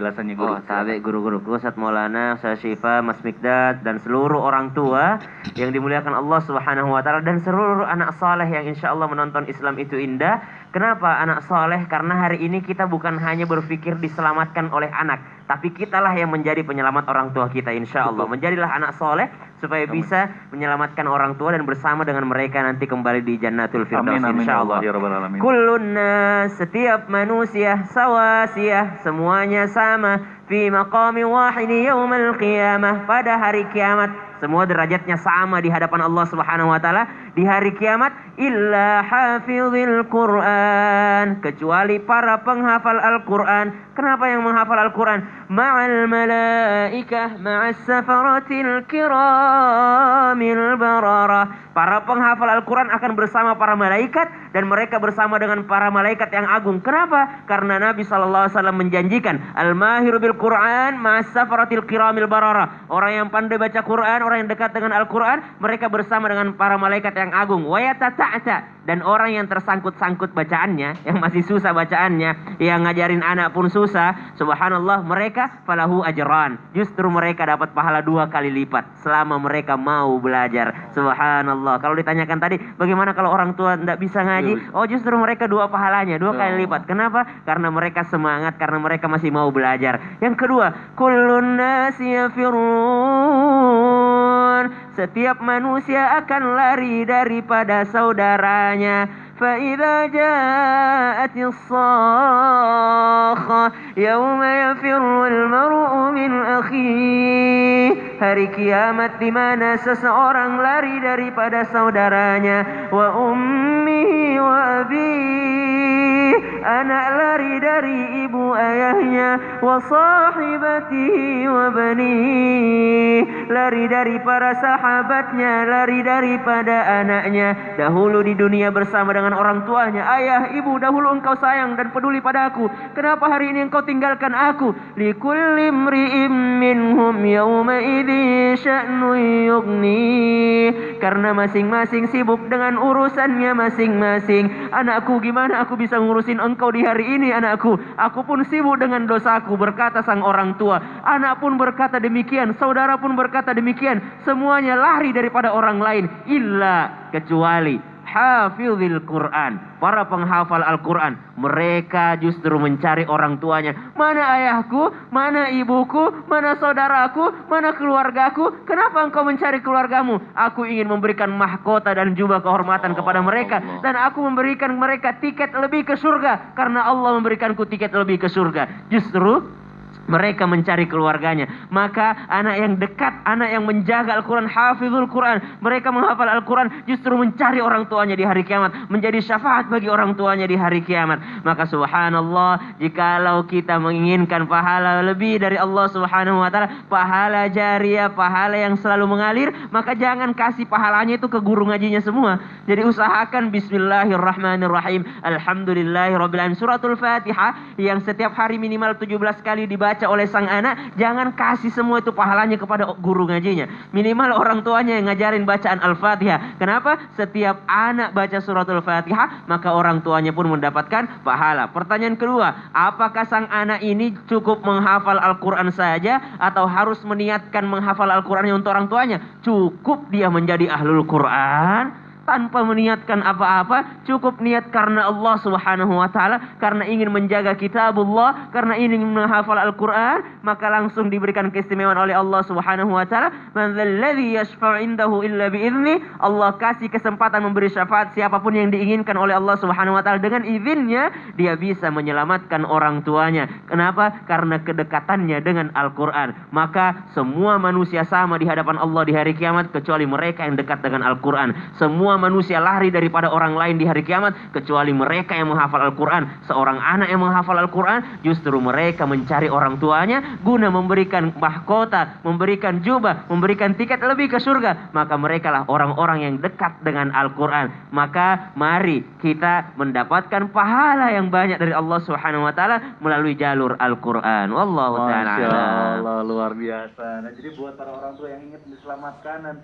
Jelasannya guru. Tabe guru-guruku, Ustaz Maulana, Ustaz Syifa, Mas Mikdad, dan seluruh orang tua yang dimuliakan Allah Subhanahu wa Ta'ala, dan seluruh anak soleh yang insya Allah menonton Islam itu indah. Kenapa anak soleh? Karena hari ini kita bukan hanya berpikir diselamatkan oleh anak, tapi kitalah yang menjadi penyelamat orang tua kita insya Allah. Menjadilah anak soleh supaya bisa menyelamatkan orang tua dan bersama dengan mereka nanti kembali di Jannatul Firdaus insya Allah. Kullun nas, setiap manusia sawasiyah, semuanya sama, fi maqami wahidi yaumal qiyamah, pada hari kiamat. Semua derajatnya sama di hadapan Allah Subhanahu wa Ta'ala di hari kiamat, illa hafizil Quran, kecuali para penghafal Al-Quran. Kenapa yang menghafal Al-Quran? Ma'al malaikah ma'as safaratil kiramil bararah. Para penghafal Al-Quran akan bersama para malaikat, dan mereka bersama dengan para malaikat yang agung. Kenapa? Karena Nabi SAW menjanjikan al-mahiru bil Quran ma'as safaratil kiramil bararah. Orang yang pandai baca Quran, orang yang dekat dengan Al-Quran, mereka bersama dengan para malaikat yang agung. Wa yatata'ta, dan orang yang tersangkut-sangkut bacaannya, yang masih susah bacaannya, yang ngajarin anak pun susah, subhanallah, mereka falahu ajran, justru mereka dapat pahala 2 kali lipat selama mereka mau belajar. Subhanallah. Kalau ditanyakan tadi, bagaimana kalau orang tua tidak bisa ngaji? Oh, justru mereka 2 pahalanya, 2 kali lipat. Kenapa? Karena mereka semangat, karena mereka masih mau belajar. Yang kedua, kullun nasi yafirun, setiap manusia akan lari daripada saudaranya. فإذا جاءت الصاخة يوم يفر المرء من أخيه, hari kiamat di mana seseorang lari daripada saudaranya. Wa ummihi wa abihi, anak lari dari ibu ayahnya. Wa sahibatihi wa banihi, lari dari para sahabatnya, lari daripada anaknya. Dahulu di dunia bersama dengan orang tuanya, ayah, ibu, dahulu engkau sayang dan peduli pada aku. Kenapa hari ini engkau tinggalkan aku? Likulli imri'im minhum yawma idzi sya'nu yughni, karena masing-masing sibuk dengan urusannya masing-masing. Anakku, gimana aku bisa ngurusin engkau di hari ini, anakku? Aku pun sibuk dengan dosaku, berkata sang orang tua. Anak pun berkata demikian, saudara pun berkata demikian. Semuanya lari daripada orang lain, illa, kecuali hafizil Quran, para penghafal Al-Quran. Mereka justru mencari orang tuanya. Mana ayahku? Mana ibuku? Mana saudaraku? Mana keluargaku? Kenapa engkau mencari keluargamu? Aku ingin memberikan mahkota dan jubah kehormatan kepada mereka, dan aku memberikan mereka tiket lebih ke surga, karena Allah memberikanku tiket lebih ke surga. Justru mereka mencari keluarganya. Maka anak yang dekat, anak yang menjaga Al-Quran, hafizul Quran, mereka menghafal Al-Quran, justru mencari orang tuanya di hari kiamat, menjadi syafaat bagi orang tuanya di hari kiamat. Maka subhanallah, jikalau kita menginginkan pahala lebih dari Allah Subhanahu wa Ta'ala, pahala jariyah, pahala yang selalu mengalir, maka jangan kasih pahalanya itu ke guru ngajinya semua. Jadi usahakan bismillahirrahmanirrahim, alhamdulillahirabbil alamin, suratul Fatihah yang setiap hari minimal 17 kali dibaca oleh sang anak. Jangan kasih semua itu pahalanya kepada guru ngajinya. Minimal orang tuanya yang ngajarin bacaan Al-Fatihah. Kenapa? Setiap anak baca suratul Fatihah, maka orang tuanya pun mendapatkan pahala. Pertanyaan kedua, apakah sang anak ini cukup menghafal Al-Quran saja, atau harus meniatkan menghafal Al-Qurannya untuk orang tuanya? Cukup dia menjadi ahlul Quran tanpa meniatkan apa-apa, cukup niat karena Allah Subhanahu wa Ta'ala, karena ingin menjaga kitabullah, karena ingin menghafal Al-Quran, maka langsung diberikan keistimewaan oleh Allah Subhanahu wa Ta'ala. Man dzalladzi yashfa'u indahu illa bi'izni, Allah kasih kesempatan memberi syafaat siapapun yang diinginkan oleh Allah Subhanahu wa Ta'ala. Dengan izinnya dia bisa menyelamatkan orang tuanya. Kenapa? Karena kedekatannya dengan Al-Quran. Maka semua manusia sama di hadapan Allah di hari kiamat, kecuali mereka yang dekat dengan Al-Quran. Semua manusia lari daripada orang lain di hari kiamat, kecuali mereka yang menghafal Al-Quran. Seorang anak yang menghafal Al-Quran, justru mereka mencari orang tuanya guna memberikan mahkota, memberikan jubah, memberikan tiket lebih ke surga. Maka merekalah orang-orang yang dekat dengan Al-Quran. Maka mari kita mendapatkan pahala yang banyak dari Allah Subhanahu wa Ta'ala melalui jalur Al-Quran. Wallahu ta'ala. Masya Allah, luar biasa. Nah, jadi buat para orang tua yang ingin diselamatkan nanti